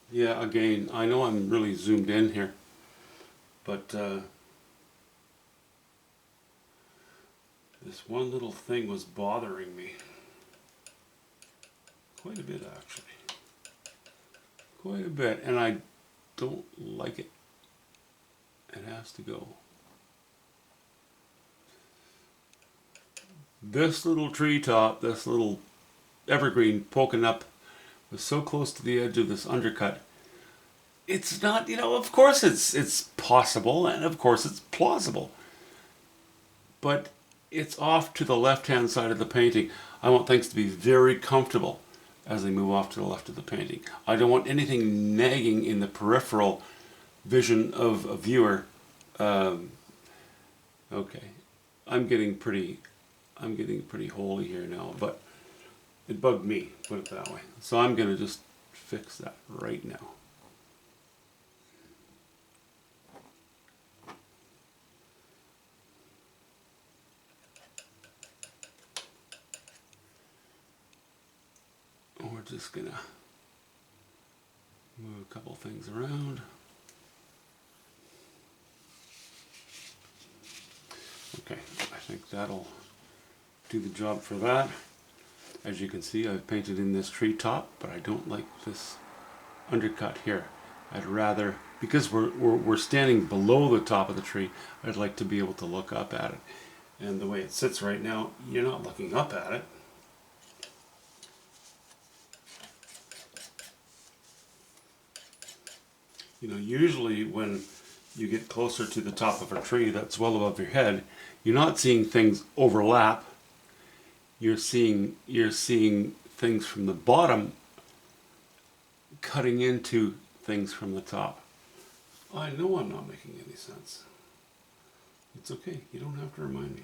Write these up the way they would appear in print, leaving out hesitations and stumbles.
Yeah, again, I know I'm really zoomed in here, but this one little thing was bothering me quite a bit, actually. Quite a bit, and I don't like it. It has to go. This little treetop, this little evergreen poking up, was so close to the edge of this undercut. It's not, of course it's possible, and of course it's plausible, but it's off to the left-hand side of the painting. I want things to be very comfortable as they move off to the left of the painting. I don't want anything nagging in the peripheral vision of a viewer. Um, okay, I'm getting pretty, I'm getting pretty holy here now, but it bugged me, put it that way. So I'm going to just fix that right now. We're just going to move a couple things around. Okay, I think that'll do the job for that. As you can see, I've painted in this tree top, but I don't like this undercut here. I'd rather, because we're standing below the top of the tree, I'd like to be able to look up at it. And the way it sits right now, you're not looking up at it. Usually when you get closer to the top of a tree that's well above your head, you're not seeing things overlap. You're seeing things from the bottom cutting into things from the top. I know I'm not making any sense. It's okay. You don't have to remind me.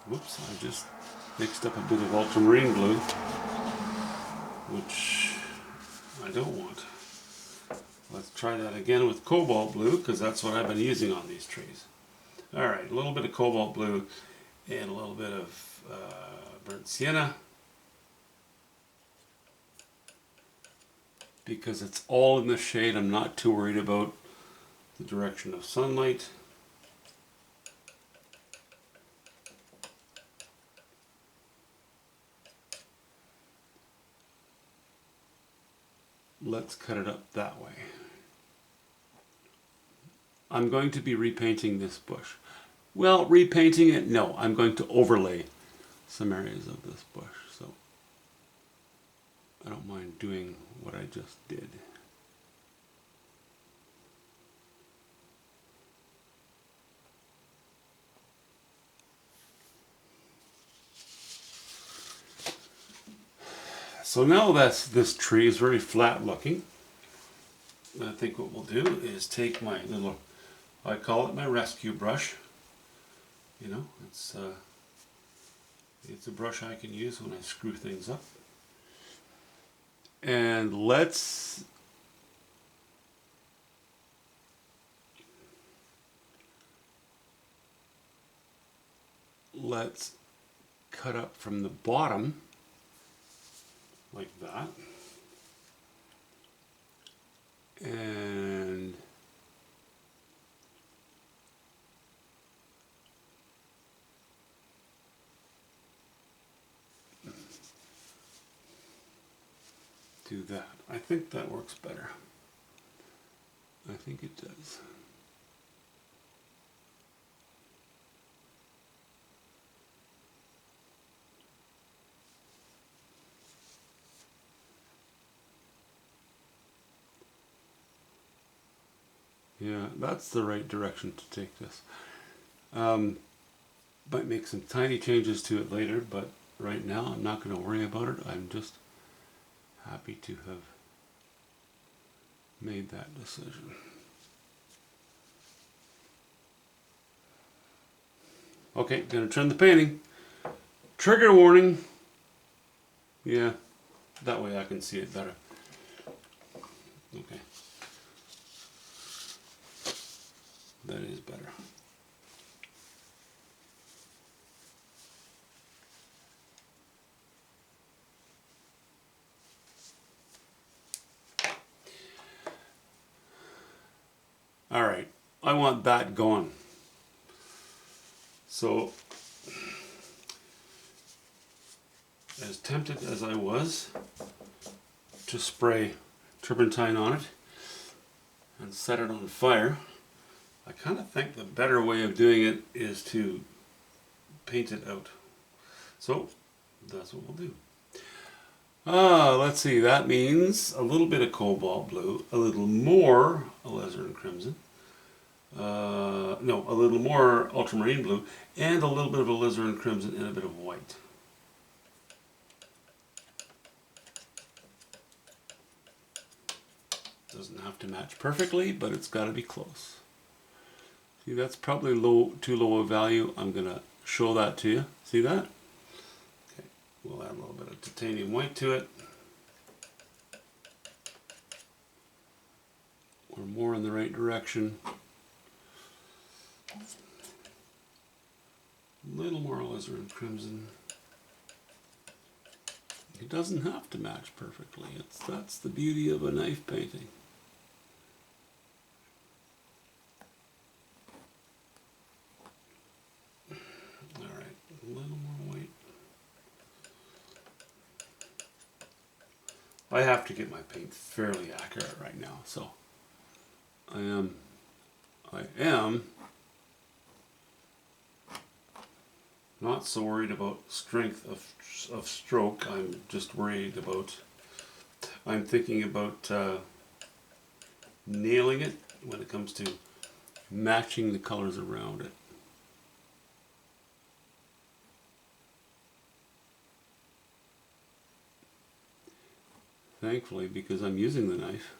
Whoops, I just mixed up a bit of ultramarine glue, which I don't want. Let's try that again with cobalt blue, because that's what I've been using on these trees. Alright, a little bit of cobalt blue and a little bit of burnt sienna, because it's all in the shade. I'm not too worried about the direction of sunlight. Let's cut it up that way. I'm going to be repainting this bush. Well, repainting it, no. I'm going to overlay some areas of this bush, so I don't mind doing what I just did. So now that this tree is very flat looking, I think what we'll do is take my little, I call it my rescue brush. It's a brush I can use when I screw things up. And let's cut up from the bottom like that. And do that. I think that works better. I think it does. Yeah, that's the right direction to take this. Might make some tiny changes to it later, but right now I'm not going to worry about it. I'm just happy to have made that decision. Okay, gonna trim the painting. Trigger warning. Yeah, that way I can see it better. Okay. That is better. I want that going. So, as tempted as I was to spray turpentine on it and set it on fire, I kind of think the better way of doing it is to paint it out. So, that's what we'll do. Let's see, that means a little bit of cobalt blue, a little more alizarin crimson, no, a little more ultramarine blue, and a little bit of alizarin crimson and a bit of white. Doesn't have to match perfectly, but it's got to be close. See, that's probably too low a value. I'm going to show that to you. See that? Okay, we'll add a little bit of titanium white to it. We're more in the right direction. A little more alizarin crimson. It doesn't have to match perfectly. That's the beauty of a knife painting. Alright, a little more white. I have to get my paint fairly accurate right now, so I am not so worried about strength of stroke. I'm just worried about, I'm thinking about nailing it when it comes to matching the colors around it. Thankfully, because I'm using the knife,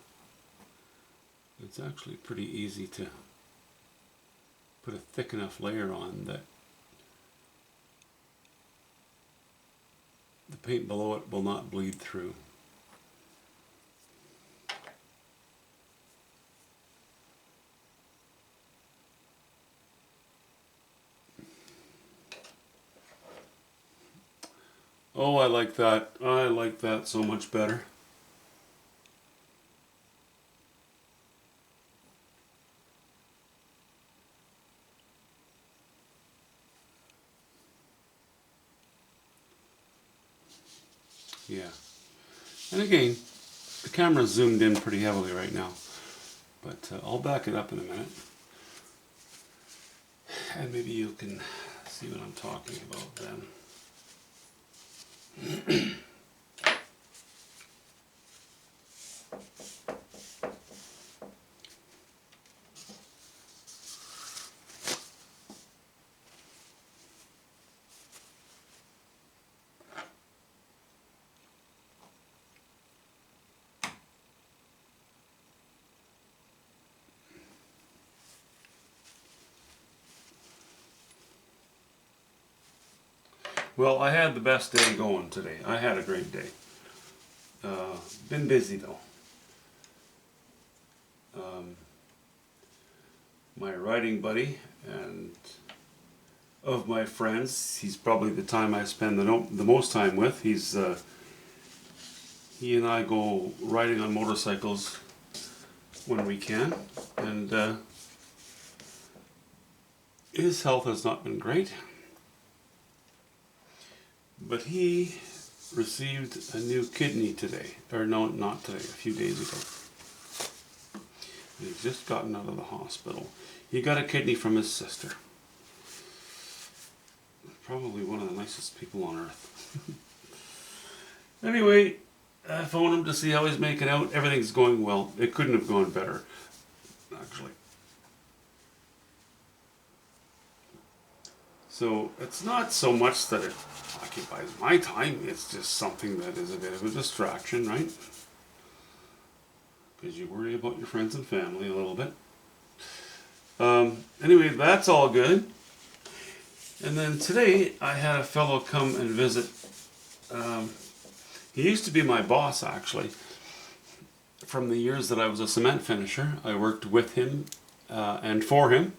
it's actually pretty easy to put a thick enough layer on that the paint below it will not bleed through. Oh, I like that. I like that so much better. Yeah. And again, the camera's zoomed in pretty heavily right now, but I'll back it up in a minute. And maybe you can see what I'm talking about then. Well, I had the best day going today. I had a great day. Been busy though. My writing buddy and of my friends, he's probably the time I spend the most time with. He and I go riding on motorcycles when we can, and his health has not been great. But he received a new kidney today, or no, not today, a few days ago. He's just gotten out of the hospital. He got a kidney from his sister. Probably one of the nicest people on earth. Anyway, I phoned him to see how he's making out. Everything's going well. It couldn't have gone better, actually. So it's not so much that it occupies my time, it's just something that is a bit of a distraction, right? Because you worry about your friends and family a little bit. Anyway, that's all good. And then today I had a fellow come and visit. He used to be my boss, actually. From the years that I was a cement finisher, I worked with him and for him.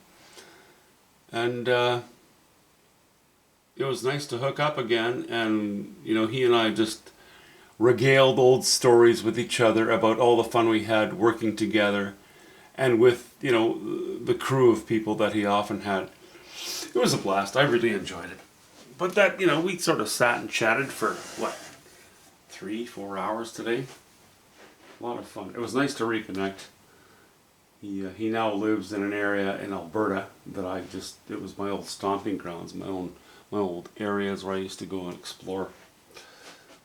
And it was nice to hook up again, and you know, he and I just regaled old stories with each other about all the fun we had working together, and with, you know, the crew of people that he often had. It was a blast. I really enjoyed it. But that, you know, we sort of sat and chatted for, what, 3-4 hours today? A lot of fun. It was nice to reconnect. He now lives in an area in Alberta that it was my old stomping grounds, my old areas where I used to go and explore.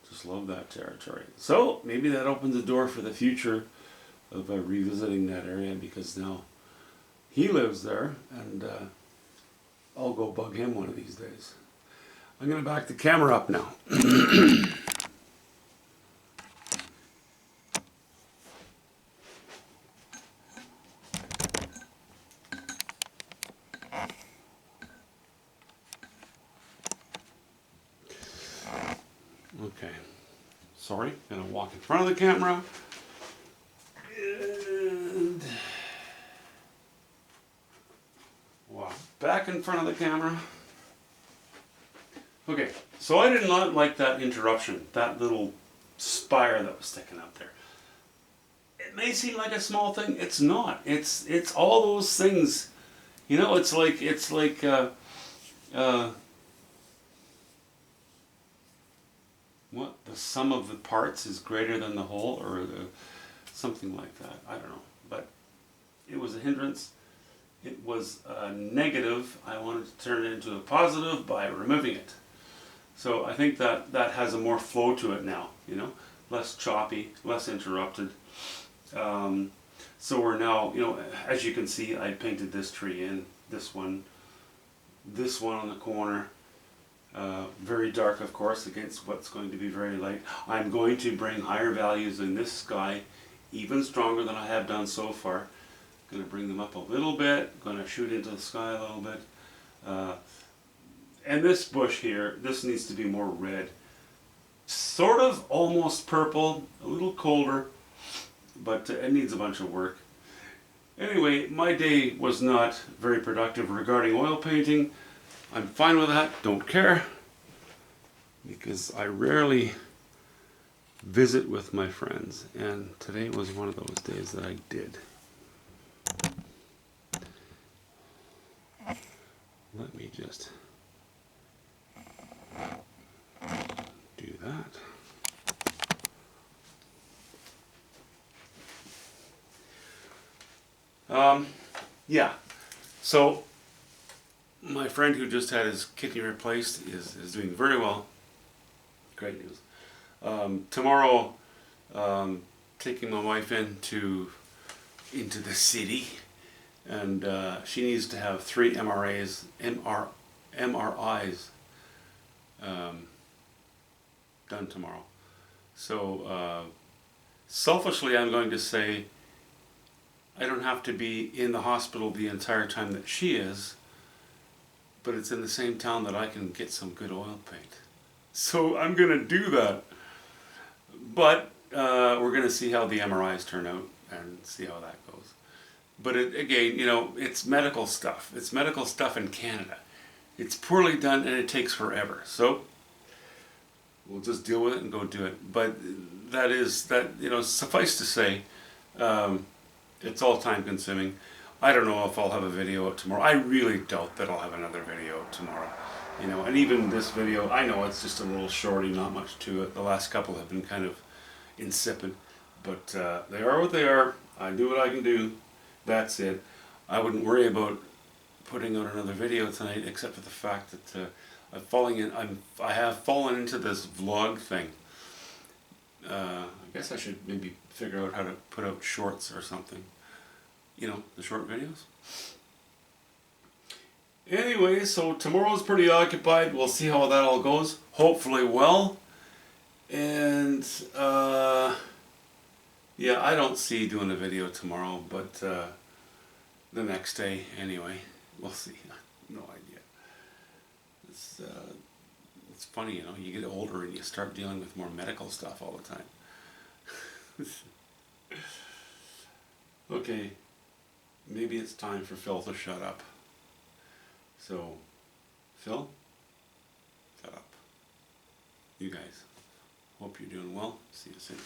Just love that territory. So maybe that opens the door for the future of revisiting that area, because now he lives there, and I'll go bug him one of these days. I'm going to back the camera up now. Okay, sorry, gonna walk in front of the camera and walk back in front of the camera. Okay, so I did not like that interruption, that little spire that was sticking up there. It may seem like a small thing, it's not. It's all those things, you know. It's like what, the sum of the parts is greater than the whole, or something like that. I don't know, but it was a hindrance. It was a negative. I wanted to turn it into a positive by removing it. So I think that has a more flow to it now, you know, less choppy, less interrupted. So we're now, you know, as you can see, I painted this tree in, this one on the corner. Very dark, of course, against what's going to be very light. I'm going to bring higher values in this sky, even stronger than I have done so far. Going to bring them up a little bit, going to shoot into the sky a little bit. And this bush here, this needs to be more red. Sort of almost purple, a little colder, but it needs a bunch of work. Anyway, my day was not very productive regarding oil painting. I'm fine with that, don't care, because I rarely visit with my friends, and today was one of those days that I did. Let me just do that. Yeah, so my friend who just had his kidney replaced is doing very well. Great news. Tomorrow, taking my wife into the city, and she needs to have 3 MRIs done tomorrow. So selfishly, I'm going to say I don't have to be in the hospital the entire time that she is, but it's in the same town that I can get some good oil paint. So I'm going to do that. But we're going to see how the MRIs turn out and see how that goes. But again, you know, it's medical stuff. It's medical stuff in Canada. It's poorly done and it takes forever. So we'll just deal with it and go do it. But you know, suffice to say, it's all time consuming. I don't know if I'll have a video out tomorrow. I really doubt that I'll have another video out tomorrow. You know, and even this video, I know it's just a little shorty, not much to it. The last couple have been kind of insipid, but they are what they are. I do what I can do. That's it. I wouldn't worry about putting out another video tonight, except for the fact that I have fallen into this vlog thing. I guess I should maybe figure out how to put out shorts or something. You know, the short videos. Anyway, so tomorrow's pretty occupied. We'll see how that all goes. Hopefully well. And yeah, I don't see doing a video tomorrow, but the next day anyway. We'll see. No idea. It's funny, you know, you get older and you start dealing with more medical stuff all the time. Okay, maybe it's time for Phil to shut up. So, Phil, shut up. You guys, hope you're doing well. See you soon.